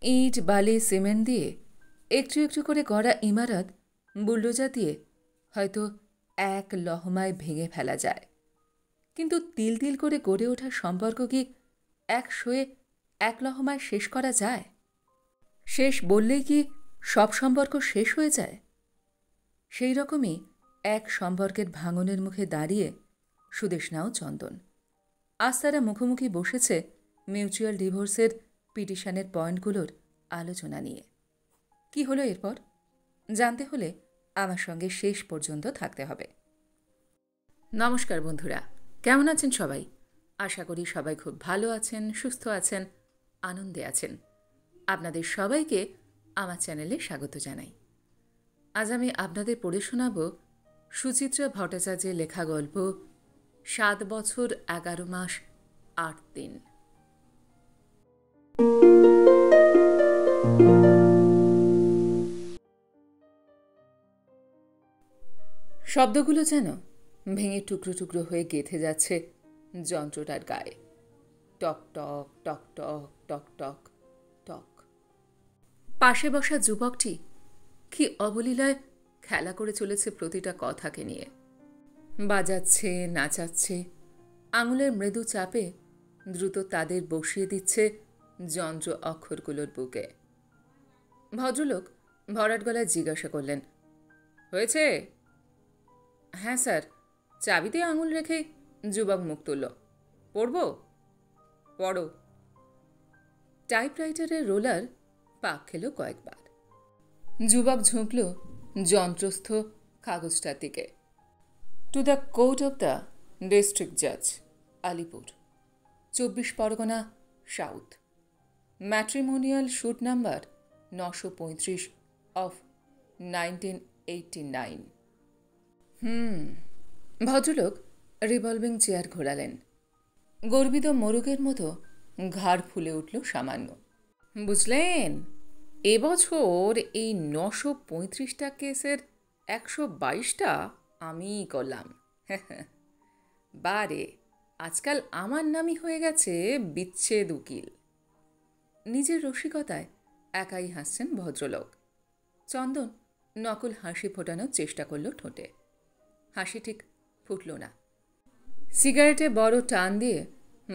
ইট বালি সিমেন্ট দিয়ে একটু একটু করে গড়া ইমারত বুলডোজার দিয়ে হয়তো এক লহমায় ভেঙে ফেলা যায়, কিন্তু তিল তিল করে গড়ে ওঠা সম্পর্ক কি এক শোয়ে এক লহমায় শেষ করা যায়? শেষ বললেই কি সব সম্পর্ক শেষ হয়ে যায়? সেই রকমই এক সম্পর্কের ভাঙনের মুখে দাঁড়িয়ে সুদেষ্ণা ও চন্দন। আজ তারা মুখোমুখি বসেছে মিউচুয়াল ডিভোর্সের পিটিশনের পয়েন্টগুলোর আলোচনা নিয়ে। কি হলো এরপর জানতে হলে আমার সঙ্গে শেষ পর্যন্ত থাকতে হবে। নমস্কার বন্ধুরা, কেমন আছেন সবাই? আশা করি সবাই খুব ভালো আছেন, সুস্থ আছেন, আনন্দে আছেন। আপনাদের সবাইকে আমার চ্যানেলে স্বাগত জানাই। আজ আমি আপনাদের পড়ে শোনাব সুচিত্রা ভট্টাচার্যের লেখা গল্প ৭ বছর ১১ মাস ৮ দিন। শব্দগুলো যেন ভেঙে টুকরো টুকরো হয়ে গেঁথে যাচ্ছে যন্ত্রটার গায়ে। টক টক টক টক টক টক টক। পাশে বসা যুবকটি কি অবলীলায় খেলা করে চলেছে প্রতিটা কথাকে নিয়ে। বাজাচ্ছে, নাচাচ্ছে, আঙুলের মৃদু চাপে দ্রুত তাদের বসিয়ে দিচ্ছে যন্ত্র অক্ষরগুলোর বুকে। ভদ্রলোক ভরাট গলায় জিজ্ঞাসা করলেন, হয়েছে? হ্যাঁ স্যার, চাবিতে আঙুল রেখে যুবক মুখ তুলল। পড়ব? পড়ো। টাইপরাইটারের রোলার পাক খেল কয়েকবার। যুবক ঝুঁকল যন্ত্রস্থ কাগজটার দিকে। To the court of the district জাজ, Alipur, ২৪ Pargana, south, matrimonial suit number ৯৩৫ of 1989। ভদ্রলোক রিভলভিং চেয়ার ঘোরালেন। গর্বিত মোরগের মতো ঘাড় ফুলে উঠল সামান্য। বুঝলেন, এবছর এই ৯৩৫টা কেসের ১২২টা আমিই করলাম। বারে, আজকাল আমার নামই হয়ে গেছে বিচ্ছেদ উকিল। নিজের রসিকতায় একাই হাসছেন ভদ্রলোক। চন্দন নকল হাসি ফোটানোর চেষ্টা করল ঠোঁটে। হাসি ঠিক ফুটল না। সিগারেটে বড় টান দিয়ে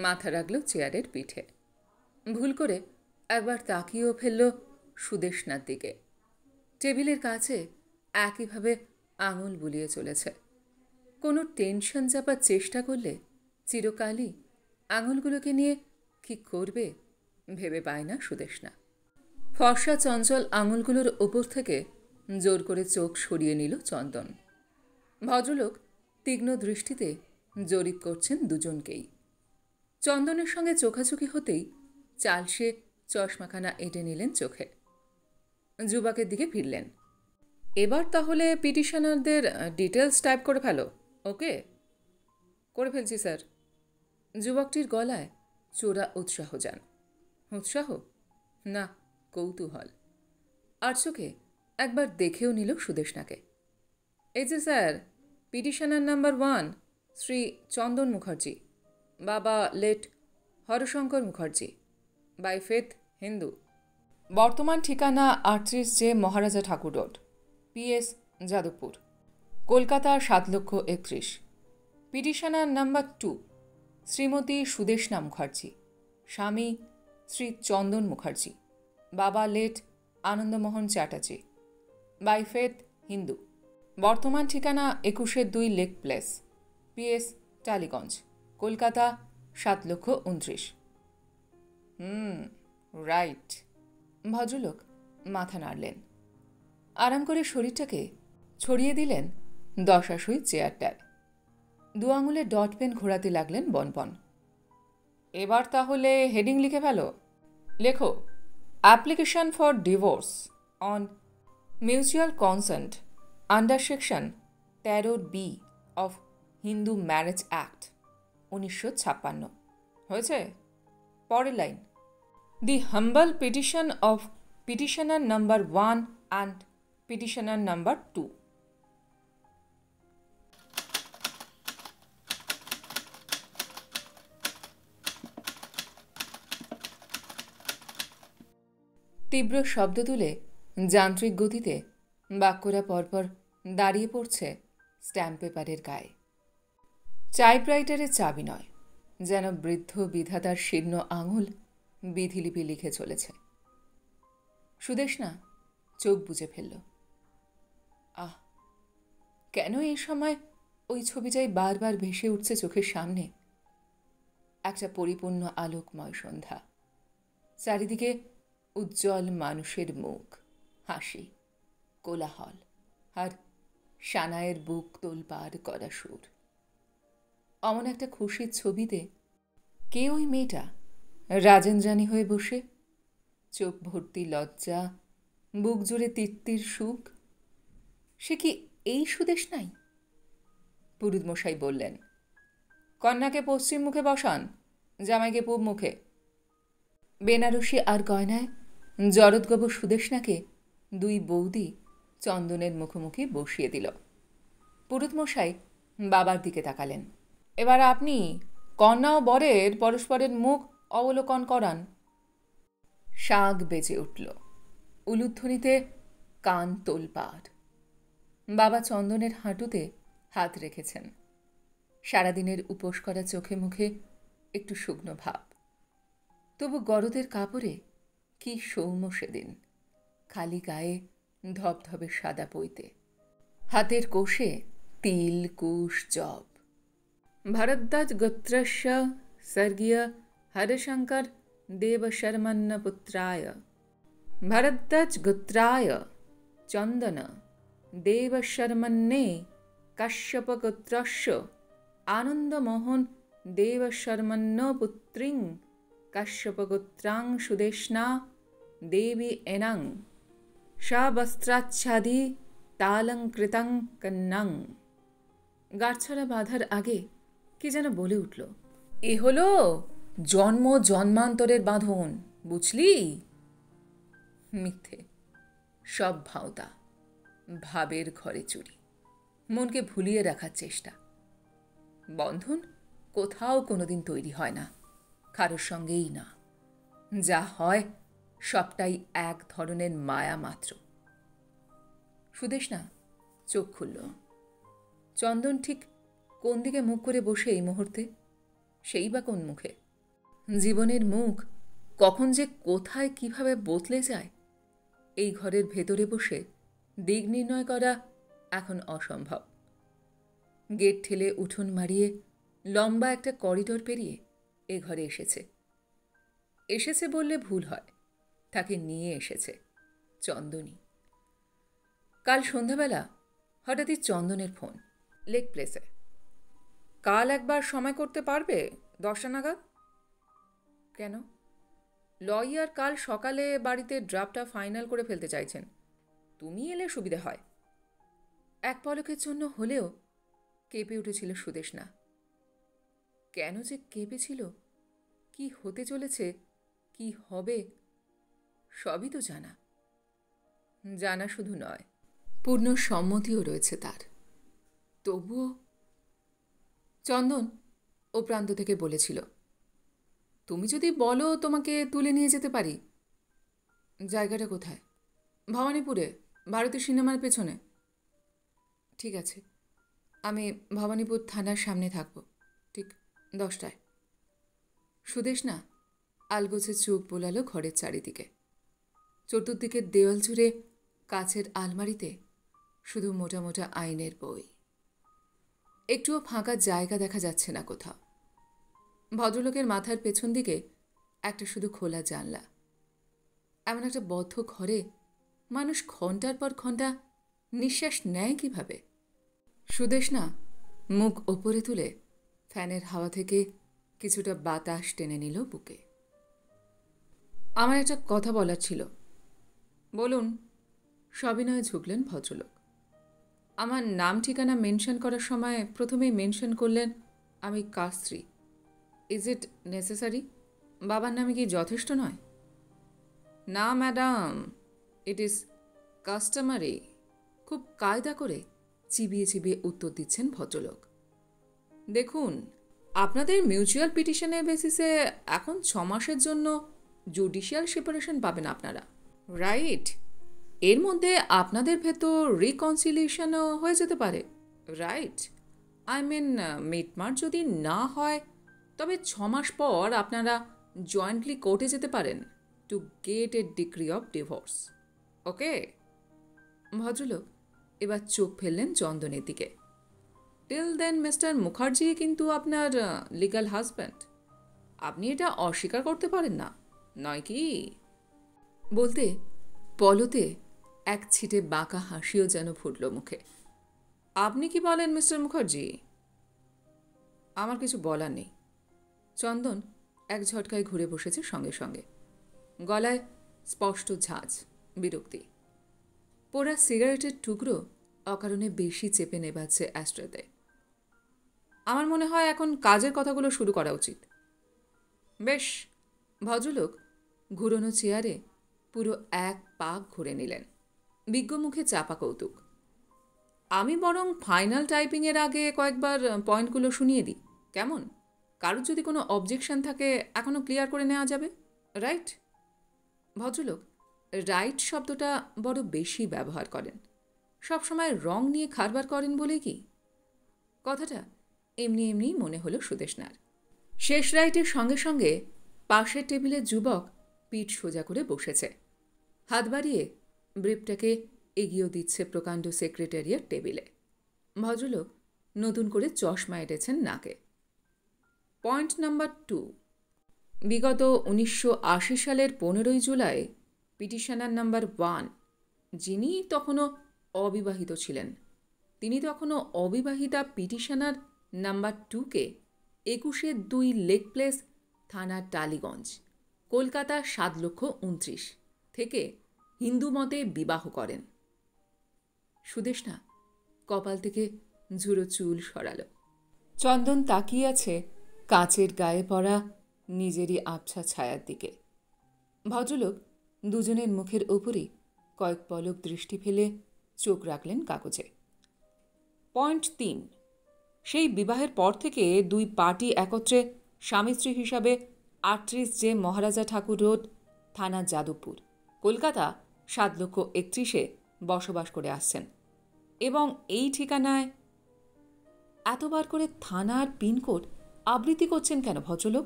মাথা রাখল চেয়ারের পিঠে। ভুল করে একবার তাকিয়েও ফেলল সুদেষ্ণার দিকে। টেবিলের কাছে একইভাবে আঙুল বুলিয়ে চলেছে। কোনো টেনশন চাপার চেষ্টা করলে চিরকালই আঙুলগুলোকে নিয়ে কি করবে ভেবে পায় না সুদেষ্ণা। ফর্সা চঞ্চল আঙুলগুলোর ওপর থেকে জোর করে চোখ সরিয়ে নিল চন্দন। ভদ্রলোক তীক্ষ্ণ দৃষ্টিতে জরিপ করছেন দুজনকেই। চন্দনের সঙ্গে চোখাচোখি হতেই চালসে চশমাখানা এঁটে নিলেন চোখে। যুবকের দিকে ফিরলেন। এবার তাহলে পিটিশনারদের ডিটেলস টাইপ করে ফেলো, ওকে? করে ফেলছি স্যার। যুবকটির গলায় চোরা উৎসাহ যান। উৎসাহ না, কৌতূহল। আর চোখে একবার দেখেও নিল সুদেষ্ণাকে। এই যে sir, petitioner number 1 Shri Chandan Mukherjee, বাবা late Harashankar Mukherjee, by faith Hindu, বর্তমান ঠিকানা ৩৮ J Maharaja Thakur road, PS Jadavpur, Kolkata ৭,৩১,০০০। পিটিশনার নাম্বার 2 শ্রীমতী সুদেষ্ণা মুখার্জি, স্বামী শ্রী চন্দন মুখার্জি, বাবা late Anandamohan Chatterjee, by faith Hindu, বর্তমান ঠিকানা ২১-২ lake place, PS Tollygunge, Kolkata ৭,২৯,০০০। রাইট। ভদ্রলোক মাথা নাড়লেন। আরাম করে শরীরটাকে ছড়িয়ে দিলেন দশাসই চেয়ারটায়। ২ আঙুলে ডট পেন ঘোরাতে লাগলেন বনবন। এবার তাহলে হেডিং লিখে ফেলো। লেখো, application for divorce on mutual consent under section ১৩B অফ হিন্দু ম্যারেজ অ্যাক্ট ১৯৫৬। হয়েছে? পরের line, the humble petition of petitioner number 1 and petitioner number 2। তীব্র শব্দ তুলে যান্ত্রিক গতিতে বাক্যরা পরপর দাঁড়িয়ে পড়ছে স্ট্যাম্প পেপারের গায়ে। টাইপরাইটারের চাবি নয়, যেন বৃদ্ধ বিধাতার শীর্ণ আঙুল বিধিলিপি লিখে চলেছে। সুদেষ্ণা চোখ বুজে ফেলল। আহ, কেন এই সময় ওই ছবিটাই বারবার ভেসে উঠছে চোখের সামনে। একটা পরিপূর্ণ আলোকময় সন্ধ্যা, চারিদিকে উজ্জ্বল মানুষের মুখ, হাসি, কোলাহল আর সানায়ের বুক তোলপাড় করা সুর। অমন একটা খুশির ছবিতে কে ওই মেয়েটা রাজেন্দ্রাণী হয়ে বসে, চোখ ভর্তি লজ্জা, বুক জুড়ে তিত্তির সুখ। সে কি এই সুদেষ্ণাই? পুরুতমশাই বললেন, কন্যাকে পশ্চিম মুখে বসান, জামাইকে পূব মুখে। বেনারসি আর গয়নায় জরদগব সুদেষ্ণাকে দুই বৌদি চন্দনের মুখোমুখি বসিয়ে দিল। পুরুতমশাই বাবার দিকে তাকালেন। এবার আপনি কন্যা ও বরের পরস্পরের মুখ অবলোকন করান। শাঁখ বেজে উঠল, উলুধ্বনিতে কান তোলপাড়। বাবা চন্দনের হাঁটুতে হাত রেখেছেন। সারাদিনের উপোস করা চোখে মুখে একটু শুকনো ভাব, তবু গরদের কাপড়ে কি সৌম্য সেদিন, খালি গায়ে ধবধবে সাদা পইতে, হাতের কোষে তিল, কুশ, জব। ভরদ্বাজ গোত্রস্য স্বর্গীয় হরশঙ্কর দেবশর্মন্ন পুত্রায় ভরদ্বাজ গোত্রায় চন্দন দেবশর্মন্নে কাশ্যপগোত্রস্য আনন্দমোহন দেবশর্মন্ন পুত্রিং কাশ্যপগোত্রাং সুদেষ্ণা দেবী এনাং সবস্ত্রাচ্ছাদি তালঙ্কৃতাং কন্যাং। গাছছড়া বাঁধার আগে কি যেন বলে উঠল, এ হলো জন্ম জন্মান্তরের বাঁধন, বুঝলি? মিথ্যে, সব ভাওতা, ভাবের ঘরে চুরি, মনকে ভুলিয়ে রাখার চেষ্টা। বন্ধন কোথাও কোনোদিন তৈরি হয় না, কারোর সঙ্গেই না। যা হয় সবটাই এক ধরনের মায়া মাত্র। সুদেষ্ণা চোখ খুলল। চন্দন ঠিক কোন দিকে মুখ করে বসে এই মুহূর্তে? সেই বা কোন মুখে? জীবনের মুখ কখন যে কোথায় কিভাবে বদলে যায়, এই ঘরের ভেতরে বসে দিক নির্ণয় করা এখন অসম্ভব। গেট ঠেলে উঠোন মারিয়ে লম্বা একটা করিডোর পেরিয়ে এ ঘরে এসেছে। এসেছে বললে ভুল হয়, তাকে নিয়ে এসেছে চন্দনী। কাল সন্ধ্যাবেলা হঠাৎই চন্দনের ফোন, লেক প্লেসে। কাল একবার সময় করতে পারবে 10টা নাগাদ? কেন? লয়ার কাল সকালে বাড়িতে ড্রাফটটা ফাইনাল করে ফেলতে চাইছেন, তুমি এলে সুবিধা হয়। এক পলকের জন্য হলেও কেঁপে উঠেছিল সুদেষ্ণা। কেন যে কেঁপেছিল, কি হতে চলেছে, কি হবে, সবই তো জানা। জানা শুধু নয়, পূর্ণ সম্মতিও রয়েছে তার। তবুও চন্দন ও প্রান্ত থেকে বলেছিল, তুমি যদি বলো তোমাকে তুলে নিয়ে যেতে পারি। জায়গাটা কোথায়? ভবানীপুরে, ভারতীয় সিনেমার পেছনে। ঠিক আছে, আমি ভবানীপুর থানার সামনে থাকব, ঠিক 10টায়। সুদেষ্ণা আলগোছে চোখ বোলালো ঘরের চারিদিকে। চতুর্দিকের দেওয়াল জুড়ে কাছের আলমারিতে শুধু মোটা মোটা আইনের বই। একটুও ফাঁকা জায়গা দেখা যাচ্ছে না কোথাও। ভদ্রলোকের মাথার পেছন দিকে একটা শুধু খোলা জানলা। এমন একটা বদ্ধ ঘরে মানুষ ঘন্টার পর ঘন্টা নিঃশ্বাস নেয় কিভাবে? সুদেষ্ণা মুখ ওপরে তুলে ফ্যানের হাওয়া থেকে কিছুটা বাতাস টেনে নিল বুকে। আমার একটা কথা বলার ছিল। বলুন। সবিনয়ে ঝুঁকলেন ভদ্রলোক। আমার নাম ঠিকানা মেনশন করার সময় প্রথমেই মেনশন করলেন আমি কার স্ত্রী। Is it necessary? বাবার নামে কি যথেষ্ট নয়? না ম্যাডাম, ইট ইজ কাস্টমারি। খুব কায়দা করে চিবিয়ে চিবিয়ে উত্তর দিচ্ছেন ভদ্রলোক। দেখুন, আপনাদের মিউচুয়াল পিটিশনের বেসিসে এখন 6 মাসের জন্য জুডিশিয়াল সেপারেশন পাবেন আপনারা। রাইট। এর মধ্যে আপনাদের ভেতর রিকনসিলিয়েশনও হয়ে যেতে পারে, রাইট? আই মিন, মিটমাট যদি না হয় তবে 6 মাস পর আপনারা জয়েন্টলি কোর্টে যেতে পারেন to get a decree of divorce. Okay? ভদ্রলোক এবার চোখ ফেললেন চন্দনের দিকে। টিল দেন মিস্টার মুখার্জি কিন্তু আপনার লিগ্যাল হাজব্যান্ড। আপনি এটা অস্বীকার করতে পারেন না, নয় কি? বলতে পলতে এক ছিটে বাঁকা হাসিও যেন ফুটল মুখে। আপনি কি বলেন মিস্টার মুখার্জি? আমার কিছু বলার নেই। চন্দন এক ঝটকায় ঘুরে বসেছে সঙ্গে সঙ্গে, গলায় স্পষ্ট ঝাঁঝ, বিরক্তি। পোড়া সিগারেটের টুকরো অকারণে বেশি চেপে নেবাচ্ছে অ্যাস্ট্রেতে। আমার মনে হয় এখন কাজের কথাগুলো শুরু করা উচিত। বেশ। ভদ্রলোক ঘুরোনো চেয়ারে পুরো এক পাক ঘুরে নিলেন, বিজ্ঞ মুখে চাপা কৌতুক। আমি বরং ফাইনাল টাইপিংয়ের আগে কয়েকবার পয়েন্টগুলো শুনিয়ে দিই, কেমন? কারোর যদি কোনো অবজেকশন থাকে এখনও ক্লিয়ার করে নেওয়া যাবে, রাইট? ভদ্রলোক রাইট শব্দটা বড় বেশি ব্যবহার করেন। সবসময় রং নিয়ে খারবার করেন বলে কি? কথাটা এমনি এমনি মনে হলো সুদেষ্ণার। শেষ রাইটের সঙ্গে সঙ্গে পাশের টেবিলের যুবক পিঠ সোজা করে বসেছে, হাত বাড়িয়ে ব্রিফটাকে এগিয়ে দিচ্ছে প্রকাণ্ড সেক্রেটারিয়ার টেবিলে। ভদ্রলোক নতুন করে চশমা এঁটেছেন নাকে। Point number 2। বিগত 1980 সালের 15ই জুলাই পিটিশনার নাম্বার 1, যিনি তখনও অবিবাহিত ছিলেন, তিনি তখনও অবিবাহিতা পিটিশনার নাম্বার 2কে 21-2 লেক প্লেস, থানা টালিগঞ্জ, কলকাতা 7,29,000 থেকে হিন্দু মতে বিবাহ করেন। সুদেষ্ণা কপাল থেকে ঝুড়ো চুল সরাল। চন্দন তাকিয়ে আছে কাচের গায়ে পড়া নিজেরই আবছা ছায়ার দিকে। ভদ্রলোক দুজনের মুখের ওপরই কয়েক পলক দৃষ্টি ফেলে চোখ রাখলেন কাগজে। পয়েন্ট 3। সেই বিবাহের পর থেকে 2 পার্টি একত্রে স্বামী স্ত্রী হিসাবে 38 যে মহারাজা ঠাকুর রোড, থানা যাদবপুর, কলকাতা 7,31,000-এ বসবাস করে আসছেন এবং এই ঠিকানায়। এতবার করে থানার পিনকোড আবৃত্তি করছেন কেন ভদ্রলোক?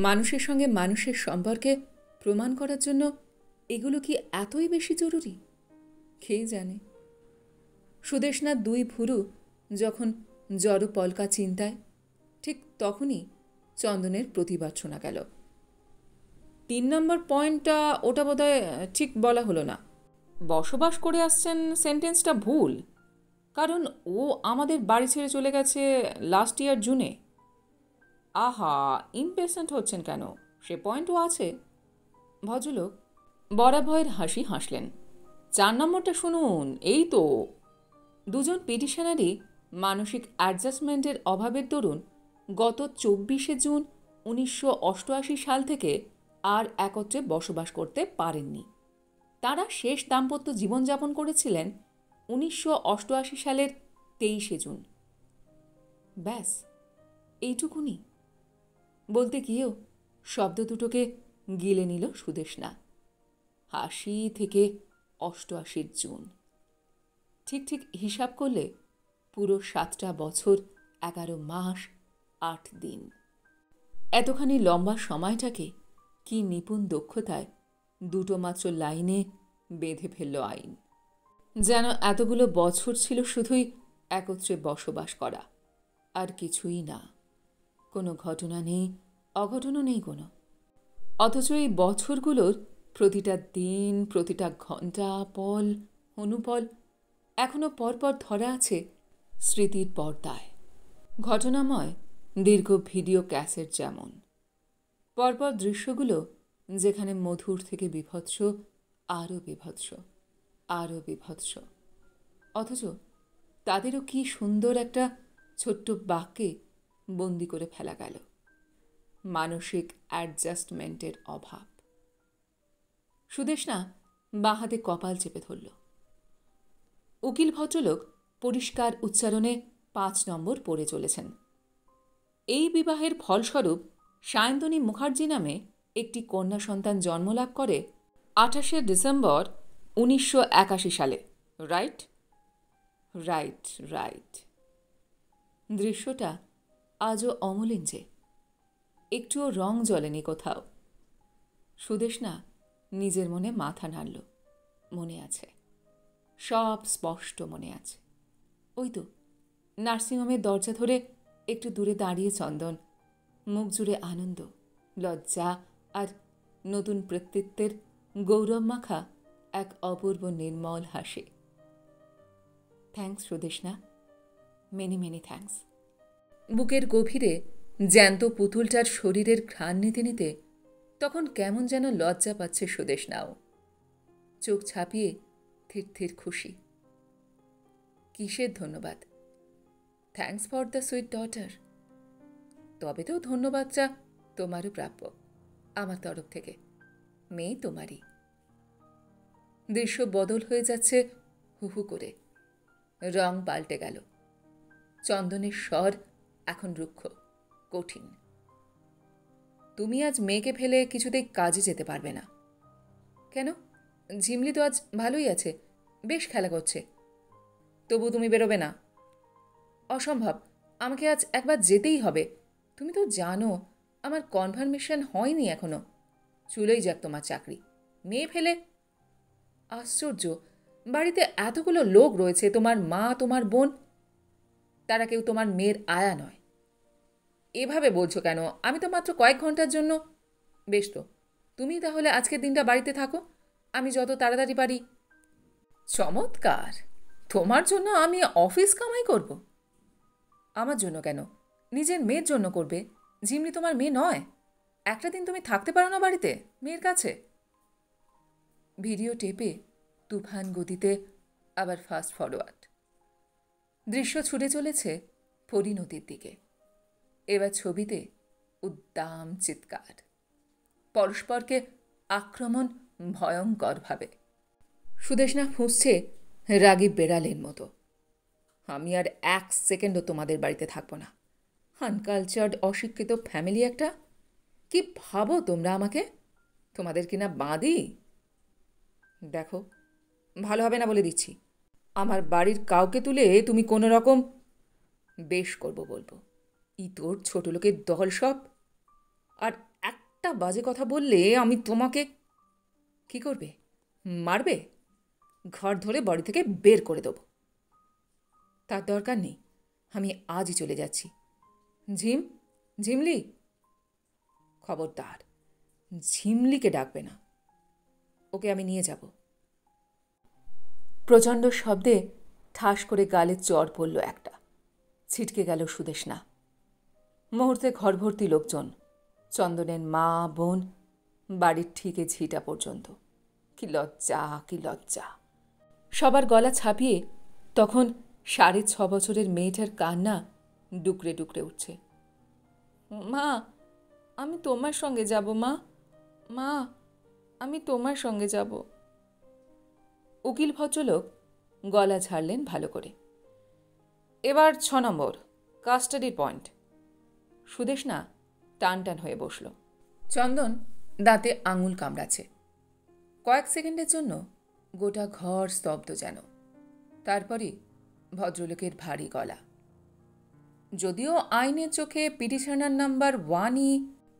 মানুষের সঙ্গে মানুষের সম্পর্কে প্রমাণ করার জন্য এগুলো কি এতই বেশি জরুরি? কে জানে। সুদেষ্ণার 2 ভুরু যখন জড় পলকা চিন্তায়, ঠিক তখনই চন্দনের প্রতিবাদ শোনা গেল। 3 নম্বর পয়েন্টটা ওটা বোধহয় ঠিক বলা হলো না। বসবাস করে আসছেন সেন্টেন্সটা ভুল, কারণ ও আমাদের বাড়ি ছেড়ে চলে গেছে লাস্ট ইয়ার জুনে। আহা, ইমপেশেন্ট হচ্ছেন কেন? সে পয়েন্টও আছে। ভদ্রলোক বরাভয়ের হাসি হাসলেন। 4 নম্বরটা শুনুন। এই তো, দুজন পিটিশনারই মানসিক অ্যাডজাস্টমেন্টের অভাবের দরুন গত 24শে জুন 1988 সাল থেকে আর একত্রে বসবাস করতে পারেননি। তারা শেষ দাম্পত্য জীবনযাপন করেছিলেন 1988 সালের 23শে জুন। ব্যাস, এইটুকুনি। বলতে গিয়েও শব্দ দুটোকে গিলে নিল সুদেষ্ণা। হাসি থেকে 88 জুন। ঠিক ঠিক হিসাব করলে পুরো 7টা বছর, 11 মাস, 8 দিন। এতখানি লম্বা সময়টাকে কি নিপুণ দক্ষতায় 2টো মাত্র লাইনে বেঁধে ফেলল আইন। যেন এতগুলো বছর ছিল শুধুই একত্রে বসবাস করা, আর কিছুই না। কোনো ঘটনা নেই, অঘটনও নেই কোনো। অথচ এই বছরগুলোর প্রতিটা দিন, প্রতিটা ঘণ্টা, পল, অনুপল এখনো পরপর ধরা আছে স্মৃতির পর্দায়। ঘটনাময় দীর্ঘ ভিডিও ক্যাসেট যেমন। পরপর দৃশ্যগুলো যেখানে মধুর থেকে বিভৎস, আরও বিভৎস, আরও বিভৎস। অথচ তাদেরও কি সুন্দর একটা ছোট্ট বাক্যে বন্দি করে ফেলা গেল। মানসিক অ্যাডজাস্টমেন্টের অভাব। সুদেষ্ণা বাঁ হাতে কপাল চেপে ধরল। উকিল ভদ্রলোক পরিষ্কার উচ্চারণে 5 নম্বর পড়ে চলেছেন। এই বিবাহের ফলস্বরূপ সায়ন্তনী মুখার্জি নামে একটি কন্যা সন্তান জন্মলাভ করে 28শে ডিসেম্বর 1981 সালে, রাইট? Right right. দৃশ্যটা আজও অমলিন যে, একটুও রং জ্বলেনি কোথাও। সুদেষ্ণা নিজের মনে মাথা নাড়ল। মনে আছে, সব স্পষ্ট মনে আছে। ওই তো নার্সিংহোমের দরজা ধরে একটু দূরে দাঁড়িয়ে চন্দন, মুখ জুড়ে আনন্দ, লজ্জা আর নতুন কৃতিত্বের গৌরব মাখা এক অপূর্ব নির্মল হাসি। Thanks Sudeshna, many many thanks. বুকের গভীরে জ্যান্ত পুতুলটার শরীরের ঘ্রাণ নিতে নিতে তখন কেমন যেন লজ্জা পাচ্ছে সুদেষ্ণাও। চোখ ছাপিয়ে থির থির খুশি। কিসের ধন্যবাদ? Thanks for the sweet daughter. তবে তো ধন্যবাদটা তোমারও প্রাপ্য আমার তরফ থেকে। মেয়ে তোমারই। দৃশ্য বদল হয়ে যাচ্ছে হু হু করে। রং পাল্টে গেল। চন্দনের স্বর এখন রুক্ষ, কঠিন। তুমি আজ মেয়েকে ফেলে কিছুতেই কাজে যেতে পারবে না। কেন? ঝিমলি তো আজ ভালোই আছে, বেশ খেলা করছে। তবু তুমি বেরোবে না? অসম্ভব, আমাকে আজ একবার যেতেই হবে। তুমি তো জানো আমার কনফার্মেশন হয়নি এখনো। চলেই যাক তোমার চাকরি। মেয়ে ফেলে? আশ্চর্য, বাড়িতে এতগুলো লোক রয়েছে, তোমার মা, তোমার বোন, তারা কেউ তোমার মেয়ের আয়া নয়। এভাবে বলছো কেন? আমি তো মাত্র কয়েক ঘন্টার জন্য। বেশ তো, তুমি তাহলে আজকের দিনটা বাড়িতে থাকো, আমি যত তাড়াতাড়ি পারি। চমৎকার! তোমার জন্য আমি অফিস কামাই করব? আমার জন্য কেন, নিজের মেয়ের জন্য করবে। ঝিমলি তোমার মেয়ে নয়? একটা দিন তুমি থাকতে পারো না বাড়িতে মেয়ের কাছে? ভিডিও টেপে তুফান গতিতে আবার ফাস্ট ফরওয়ার্ড। দৃশ্য ছুটে চলেছে পরিণতির দিকে। এবার ছবিতে উদ্দাম চিৎকার, পরস্পরকে আক্রমণ ভয়ঙ্করভাবে। সুদেষ্ণা ফুঁসছে রাগী বেড়ালের মতো। আমি আর এক সেকেন্ডও তোমাদের বাড়িতে থাকবো না। আনকালচার্ড অশিক্ষিত ফ্যামিলি একটা। কি ভাবো তোমরা আমাকে? তোমাদের কিনা বাঁধি? দেখো, ভালো হবে না বলে দিচ্ছি। আমার বাড়ির কাউকে তুলে তুমি কোনো রকম বেশ করবো বলবো। তোর ছোট লোকের দল সব। আর একটা বাজে কথা বললে আমি তোমাকে কি করবে? মারবে? ঘর ধরে বাড়ি থেকে বের করে দেব। তার দরকার নেই, আমি আজই চলে যাচ্ছি। ঝিমলি, খবরদার ঝিমলিকে ডাকবে না। ওকে আমি নিয়ে যাব। প্রচণ্ড শব্দে ঠাস করে গালে চড় পড়ল একটা। ছিটকে গেল সুদেষ্ণা। মুহূর্তে ঘর ভর্তি লোকজন, চন্দনের মা, বোন, বাড়ির ঠিকে ঝিটা পর্যন্ত। কি লজ্জা, কি লজ্জা! সবার গলা ছাপিয়ে তখন 6.5 বছরের মেয়েটার কান্না ডুকরে ডুকরে উঠছে। মা, আমি তোমার সঙ্গে যাব। মা, মা, আমি তোমার সঙ্গে যাব। উকিল ভদ্রলোক গলা ঝাড়লেন ভালো করে। এবার 6 নম্বর, কাস্টাডির পয়েন্ট। সুদেষ্ণা টান টান হয়ে বসল। চন্দন দাঁতে আঙুল কামড়াচ্ছে। কয়েক সেকেন্ডের জন্য গোটা ঘর স্তব্ধ যেন। তারপরই ভদ্রলোকের ভারী গলা। যদিও আইনের চোখে পিটিশনার নাম্বার 1ই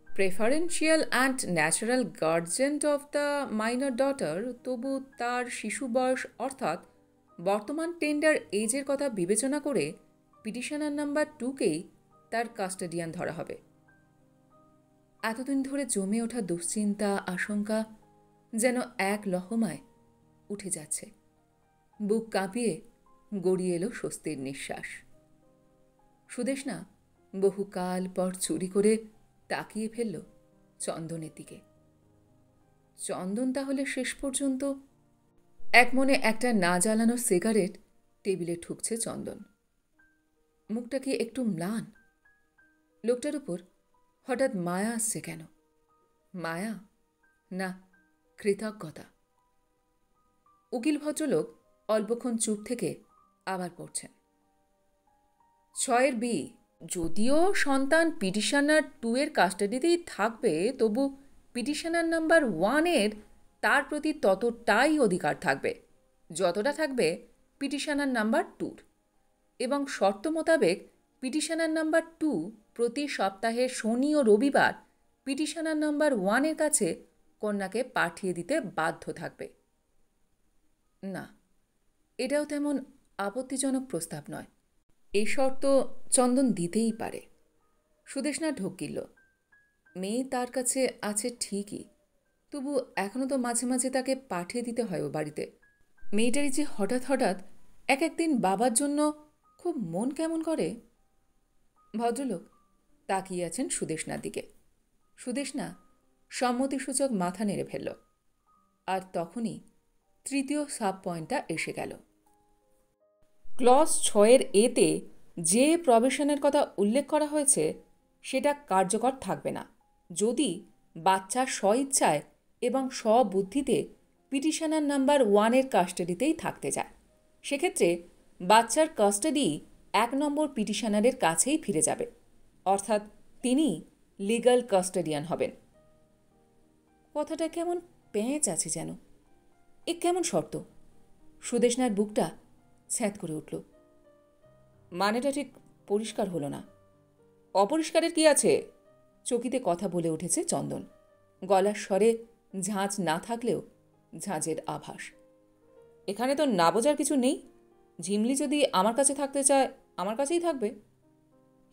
preferential and natural guardian of the minor daughter, তবু তার শিশু বয়স অর্থাৎ বর্তমান টেন্ডার এজের কথা বিবেচনা করে পিটিশনার নাম্বার 2কেই তার কাস্টাডিয়ান ধরা হবে। এতদিন ধরে জমে ওঠা দুশ্চিন্তা, আশঙ্কা যেন এক লহমায় উঠে যাচ্ছে। বুক কাঁপিয়ে গড়িয়ে এলো স্বস্তির নিঃশ্বাস। সুদেষ্ণা বহুকাল পর চুরি করে তাকিয়ে ফেলল চন্দনের দিকে। চন্দন তাহলে শেষ পর্যন্ত। এক মনে একটা না জ্বালানো সিগারেট টেবিলে ঠুকছে চন্দন। মুখটা কি একটু ম্লান? লোকটার উপর হঠাৎ মায়া আসছে কেন? মায়া না কৃতজ্ঞতা? উকিল ভদ্রলোক অল্পক্ষণ চুপ থেকে আবার পড়ছেন। 6 বি, যদিও সন্তান পিটিশনার 2 এর কাস্টাডিতেই থাকবে, তবু পিটিশনার নাম্বার 1 এর তার প্রতি ততটাই অধিকার থাকবে যতটা থাকবে পিটিশনার নাম্বার 2-র, এবং শর্ত মোতাবেক পিটিশনার নাম্বার 2 প্রতি সপ্তাহে শনি ও রবিবার পিটিশনার নাম্বার 1-এর কাছে কন্যাকে পাঠিয়ে দিতে বাধ্য থাকবে। না, এটাও তেমন আপত্তিজনক প্রস্তাব নয়। এই শর্ত চন্দন দিতেই পারে। সুদেষ্ণা ঢোক গিলল। মেয়ে তার কাছে আছে ঠিকই, তবু এখনও তো মাঝে মাঝে তাকে পাঠিয়ে দিতে হয় ও বাড়িতে। মেয়েটারই যে হঠাৎ হঠাৎ এক একদিন বাবার জন্য খুব মন কেমন করে। ভদ্রলোক তাকিয়ে আছেন সুদেষ্ণার দিকে। সুদেষ্ণা সম্মতিসূচক মাথা নেড়ে ফেলল। আর তখনই তৃতীয় সাব পয়েন্টটা এসে গেল। ক্লজ 6-এর এতে যে প্রভিশনের কথা উল্লেখ করা হয়েছে সেটা কার্যকর থাকবে না যদি বাচ্চার স্বইচ্ছায় এবং স্ববুদ্ধিতে পিটিশনার নাম্বার 1-এর কাস্টাডিতেই থাকতে চায়। সেক্ষেত্রে বাচ্চার কাস্টাডি 1 নম্বর পিটিশনারের কাছেই ফিরে যাবে, অর্থাৎ তিনি লিগ্যাল কাস্টাডিয়ান হবেন। কথাটা কেমন প্যাঁচ আছে যেন। এ কেমন শর্ত? সুদেষ্ণার বুকটা ছ্যাঁত করে উঠল। মানেটা ঠিক পরিষ্কার হলো না। অপরিষ্কারের কি আছে? চকিতে কথা বলে উঠেছে চন্দন। গলার স্বরে ঝাঁঝ না থাকলেও ঝাঁঝের আভাস। এখানে তো না বোঝার কিছু নেই। ঝিমলি যদি আমার কাছে থাকতে চায় আমার কাছেই থাকবে।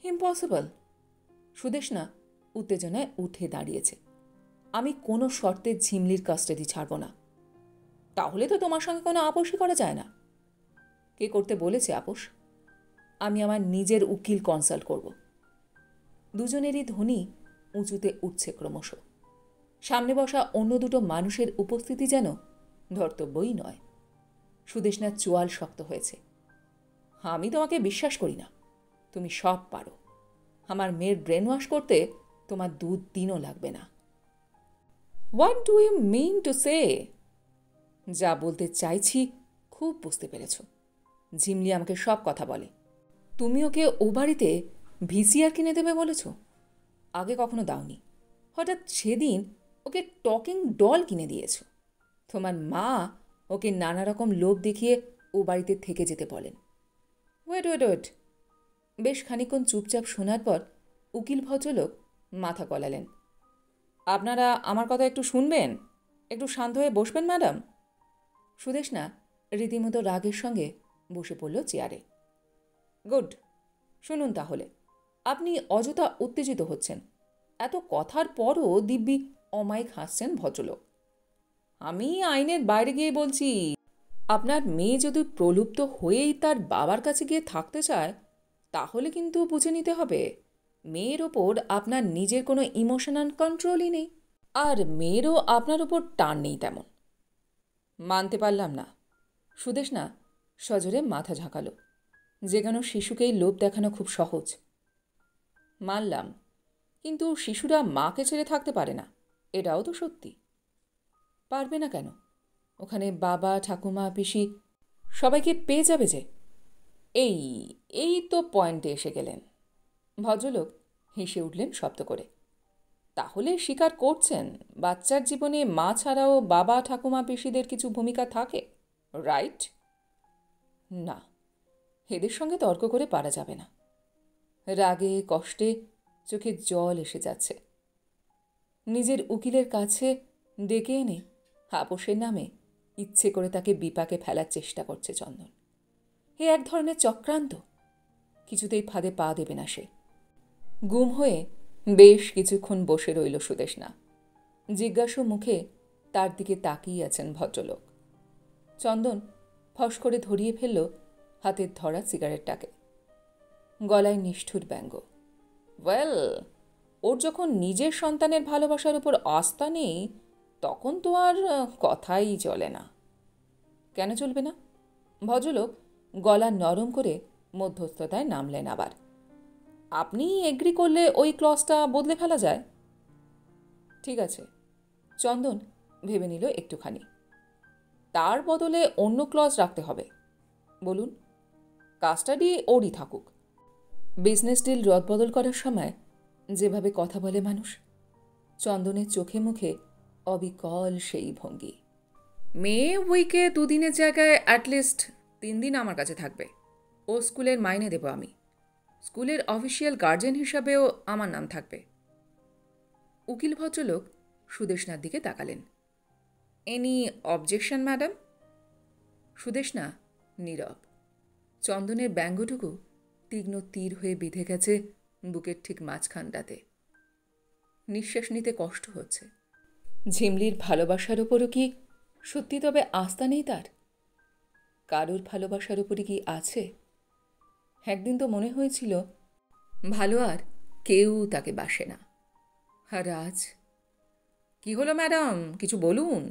ইম্পসিবল। সুদেষ্ণা উত্তেজনায় উঠে দাঁড়িয়েছে। আমি কোনো শর্তে ঝিমলির কাস্টাডি ছাড়ব না। তাহলে তো তোমার সঙ্গে কোনো আপোষই করা যায় না। কে করতে বলেছে আপোষ? আমি আমার নিজের উকিল কনসাল্ট করব। দুজনেরই ধ্বনি উঁচুতে উঠছে ক্রমশ। সামনে বসা অন্য দুটো মানুষের উপস্থিতি যেন ধর্তব্যই নয়। সুদেষ্ণার চোয়াল শক্ত হয়েছে। আমি তোমাকে বিশ্বাস করি না। তুমি সব পারো। আমার মেয়ের ব্রেন ওয়াশ করতে তোমার 2 দিনও লাগবে না। What do you mean to say? যা বলতে চাইছি খুব বুঝতে পেরেছ। ঝিমলি আমাকে সব কথা বলে। তুমি ওকে ও বাড়িতে ভিসিআর কিনে দেবে বলেছ। আগে কখনো দাওনি। হঠাৎ সেদিন ওকে টকিং ডল কিনে দিয়েছ। তোমার মা ওকে নানা রকম লোভ দেখিয়ে ও বাড়িতে থেকে যেতে বলেন। Wait wait wait. বেশ খানিকক্ষণ চুপচাপ শোনার পর উকিল ভদ্রলোক মাথা গলালেন। আপনারা আমার কথা একটু শুনবেন? একটু শান্ত হয়ে বসবেন ম্যাডাম? সুদেষ্ণা রীতিমতো রাগের সঙ্গে বসে পড়ল চেয়ারে। গুড, শুনুন তাহলে। আপনি অযথা উত্তেজিত হচ্ছেন। এত কথার পরও দিব্যি অমায়িক হাসছেন ভদ্রলোক। আমি আইনের বাইরে গিয়ে বলছি, আপনার মেয়ে যদি প্রলুব্ধ হয়েই তার বাবার কাছে গিয়ে থাকতে চায় তাহলে কিন্তু বুঝে নিতে হবে মেয়ের ওপর আপনার নিজের কোনো ইমোশনাল কন্ট্রোলই নেই, আর মেয়েরও আপনার ওপর টান নেই তেমন। মানতে পারলাম না। সুদেষ্ণা সজোরে মাথা ঝাঁকালো। যে কোনো শিশুকেই লোভ দেখানো খুব সহজ। মানলাম, কিন্তু শিশুরা মাকে ছেড়ে থাকতে পারে না, এটাও তো সত্যি। পারবে না কেন? ওখানে বাবা, ঠাকুমা, পিসি সবাইকে পেয়ে যাবে যে। এই এই তো পয়েন্টে এসে গেলেন। ভদ্রলোক হেসে উঠলেন শব্দ করে। তাহলে স্বীকার করছেন বাচ্চার জীবনে মা ছাড়াও বাবা, ঠাকুমা, পিসিদের কিছু ভূমিকা থাকে, রাইট? না, এদের সঙ্গে তর্ক করে পারা যাবে না। রাগে কষ্টে চোখে জল এসে যাচ্ছে। নিজের উকিলের কাছে ডেকে এনে আপোষের নামে ইচ্ছে করে তাকে বিপাকে ফেলার চেষ্টা করছে চন্দন। এ এক ধরনের চক্রান্ত। কিছুতেই ফাঁদে পা দেবে না সে। গুম হয়ে বেশ কিছুক্ষণ বসে রইল সুদেষ্ণা। জিজ্ঞাসু মুখে তার দিকে তাকিয়ে আছেন ভদ্রলোক। চন্দন ফস করে ধরিয়ে ফেলল হাতের ধরা সিগারেটটাকে। গলায় নিষ্ঠুর ব্যঙ্গ। ওয়েল, ওর যখন নিজের সন্তানের ভালোবাসার উপর আস্থা নেই তখন তো আর কথাই চলে না। কেন চলবে না? ভদ্রলোক গলা নরম করে মধ্যস্থতায় নামলেন আবার। আপনি এগ্রি করলে ওই ক্লজটা বদলে ফেলা যায়। ঠিক আছে। চন্দন ভেবে নিল একটুখানি। তার বদলে অন্য ক্লজ রাখতে হবে। বলুন। কাস্টাডি ওরই থাকুক। বিজনেস ডিল রদবদল করার সময় যেভাবে কথা বলে মানুষ। চন্দনের চোখে মুখে অবিকল সেই ভঙ্গি। মেয়ে উইকে 2 দিনের জায়গায় অ্যাটলিস্ট 3 দিন আমার কাছে থাকবে। ও স্কুলের মাইনে দেব আমি। স্কুলের অফিসিয়াল গার্জেন হিসাবেও আমার নাম থাকবে। উকিল ভদ্রলোক সুদেষ্ণার দিকে তাকালেন। Any objection madam? সুদেষ্ণা নীরব। চন্দনের ব্যঙ্গটুকু তীক্ষ্ণ তীর হয়ে বিঁধে গেছে বুকের ঠিক মাঝখানটাতে। নিঃশ্বাস নিতে কষ্ট হচ্ছে। ঝিমলির ভালোবাসার ওপরও কি সত্যি তবে আস্থা নেই তার? কারোর ভালোবাসার ওপরই কি আছে? একদিন তো মনে হয়েছিল ভালো আর কেউ তাকে বাসে না। আর আজ কি হলো ম্যাডাম, কিছু বলুন?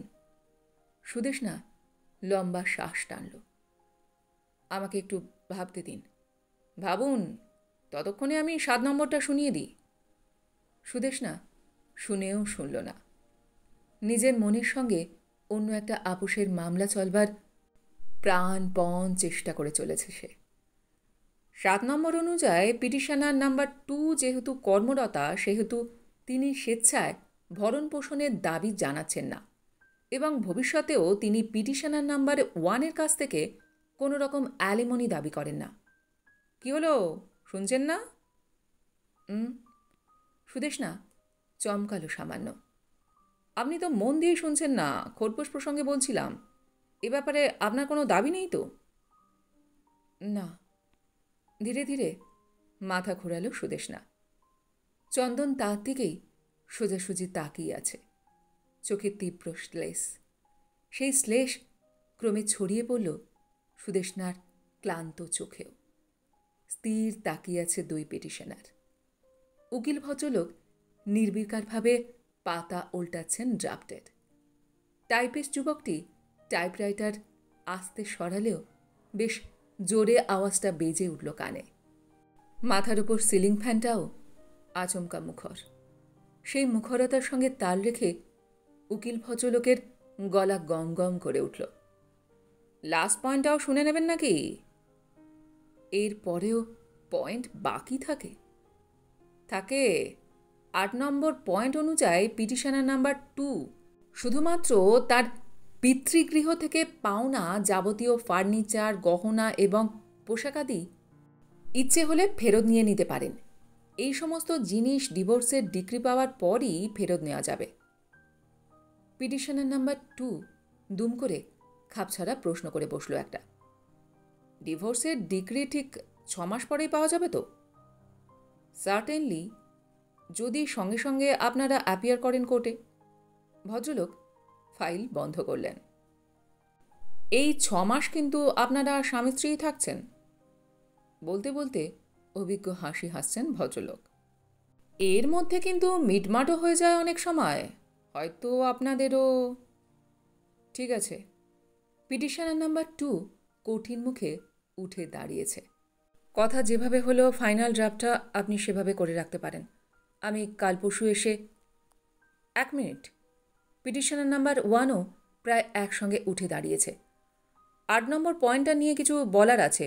সুদেষ্ণা লম্বা শ্বাস টানল। আমাকে একটু ভাবতে দিন। ভাবুন, ততক্ষণে আমি 7 নম্বরটা শুনিয়ে দিই। সুদেষ্ণা শুনেও শুনল না। নিজের মনের সঙ্গে অন্য একটা আপোষের মামলা চলবার প্রাণপণ চেষ্টা করে চলেছে সে। 7 নম্বর অনুযায়ী পিটিশনার নাম্বার 2 যেহেতু কর্মরতা, সেহেতু তিনি স্বেচ্ছায় ভরণ পোষণের দাবি জানাচ্ছেন না এবং ভবিষ্যতেও তিনি পিটিশনার নাম্বার 1-এর কাছ থেকে কোনো রকম অ্যালিমনি দাবি করেন না। কি হলো, শুনছেন না? সুদেষ্ণা চমকালো সামান্য। আপনি তো মন দিয়ে শুনছেন না, খোরপোশ প্রসঙ্গে বলছিলাম। এ ব্যাপারে আপনার কোনো দাবি নেই তো? না। ধীরে ধীরে মাথা ঘোরালো সুদেষ্ণা। চন্দন তার দিকেই সোজাসুজি তাকিয়ে আছে। চোখে তীব্র শ্লেষ। সেই শ্লেষ ক্রমে ছড়িয়ে পড়ল সুদেষ্ণার ক্লান্ত চোখেও। স্থির তাকিয়ে আছে 2 পিটিশনার। উকিল ভদ্রলোক নির্বিকারভাবে পাতা উল্টাচ্ছেন ড্রাফটের। টাইপিস্ট যুবকটি টাইপরাইটার আস্তে সরালেও বেশ জোরে আওয়াজটা বেজে উঠল কানে। মাথার উপর সিলিং ফ্যানটাও আচমকা মুখর। সেই মুখরতার সঙ্গে তাল রেখে উকিল ভদ্রলোকের গলা গম গম করে উঠল। লাস্ট পয়েন্টটাও শুনে নেবেন নাকি? এর পরেও পয়েন্ট বাকি থাকে? থাকে। 8 নম্বর পয়েন্ট অনুযায়ী পিটিশনার নাম্বার 2 শুধুমাত্র তার পিতৃগৃহ থেকে পাওনা যাবতীয় ফার্নিচার, গহনা এবং পোশাকাদি ইচ্ছে হলে ফেরত নিয়ে নিতে পারেন। এই সমস্ত জিনিস ডিভোর্সের ডিক্রি পাওয়ার পরই ফেরত নেওয়া যাবে। পিটিশনার নাম্বার 2 দুম করে খাপছাড়া প্রশ্ন করে বসল একটা। ডিভোর্সের ডিক্রি ঠিক 6 মাস পরেই পাওয়া যাবে তো? সার্টেনলি, যদি সঙ্গে সঙ্গে আপনারা অ্যাপিয়ার করেন কোর্টে। ভদ্রলোক ফাইল বন্ধ করলেন। এই 6 মাস কিন্তু আপনারা স্বামী স্ত্রী থাকছেন? বলতে বলতে অভিজ্ঞ হাসি হাসছেন ভদ্রলোক। এর মধ্যে কিন্তু মিটমাটও হয়ে যায় অনেক সময়। হয়তো আপনাদেরও। ঠিক আছে। পিটিশনার নাম্বার 2 কঠিন মুখে উঠে দাঁড়িয়েছে। কথা যেভাবে হলো, ফাইনাল ড্রাফটটা আপনি সেভাবে করে রাখতে পারেন। আমি কাল পরশু এসে 1 মিনিট। পিটিশনার নাম্বার 1ও প্রায় একসঙ্গে উঠে দাঁড়িয়েছে। 8 নম্বর পয়েন্টটা নিয়ে কিছু বলার আছে।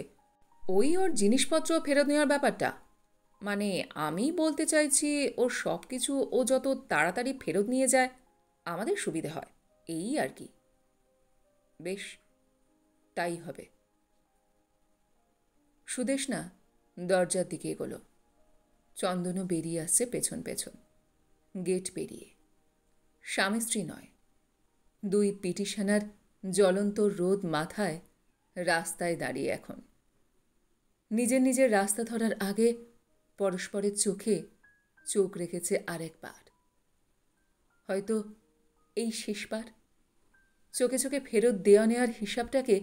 ওর জিনিসপত্র ফেরত নেওয়ার ব্যাপারটা। মানে আমি বলতে চাইছি, ওর সব কিছু ও যত তাড়াতাড়ি ফেরত নিয়ে যায় আমাদের সুবিধে হয়, এই আর কি। বেশ, তাই হবে। সুদেষ্ণা দরজার দিকে এগোলো। চন্দনও বেরিয়ে আসছে পেছন পেছন। গেট পেরিয়ে। স্বামী স্ত্রী নয়, 2 পিটিশনার জ্বলন্ত রোদ মাথায় রাস্তায় দাঁড়িয়ে এখন। নিজের নিজের রাস্তা ধরার আগে পরস্পরের চোখে চোখ রেখেছে আরেকবার। হয়তো এই শেষবার। চোখে চোখে ফেরত দেওয়া নেওয়ার হিসাবটাকে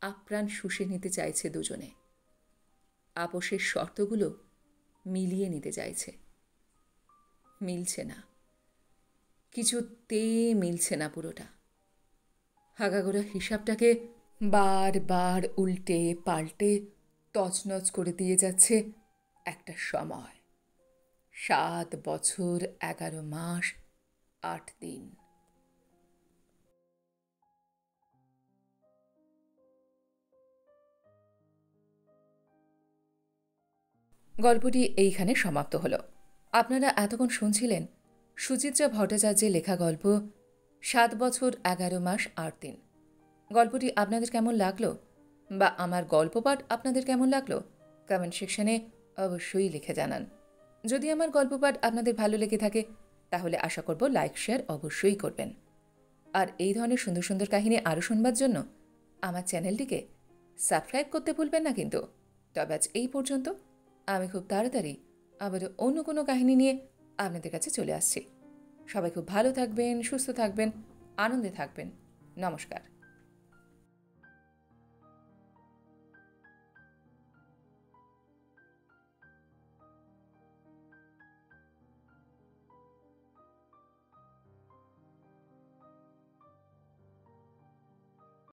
আপ্রাণ শুষে নিতে চাইছে দুজনে। আপোষের শর্তগুলো মিলিয়ে নিতে চাইছে। মিলছে না, কিছুতেই মিলছে না পুরোটা। হাগাগোড়া হিসাবটাকে বারবার উল্টে পাল্টে তছনছ করে দিয়ে যাচ্ছে একটা সময়। 7 বছর 11 মাস 8 দিন। গল্পটি এইখানে সমাপ্ত হলো। আপনারা এতক্ষণ শুনছিলেন সুচিত্রা ভট্টাচার্যের লেখা গল্প 7 বছর 11 মাস 8 দিন। গল্পটি আপনাদের কেমন লাগলো বা আমার গল্প পাঠ আপনাদের কেমন লাগলো কমেন্ট সেকশনে অবশ্যই লিখে জানান। যদি আমার গল্প পাঠ আপনাদের ভালো লেগে থাকে তাহলে আশা করব লাইক শেয়ার অবশ্যই করবেন। আর এই ধরনের সুন্দর সুন্দর কাহিনী আরও শুনবার জন্য আমার চ্যানেলটিকে সাবস্ক্রাইব করতে ভুলবেন না কিন্তু। তবে আজ এই পর্যন্ত। আমি খুব তাড়াতাড়ি আবারও অন্য কোনো কাহিনী নিয়ে আপনাদের কাছে চলে আসছি। সবাই খুব ভালো থাকবেন, সুস্থ থাকবেন, আনন্দে থাকবেন। নমস্কার।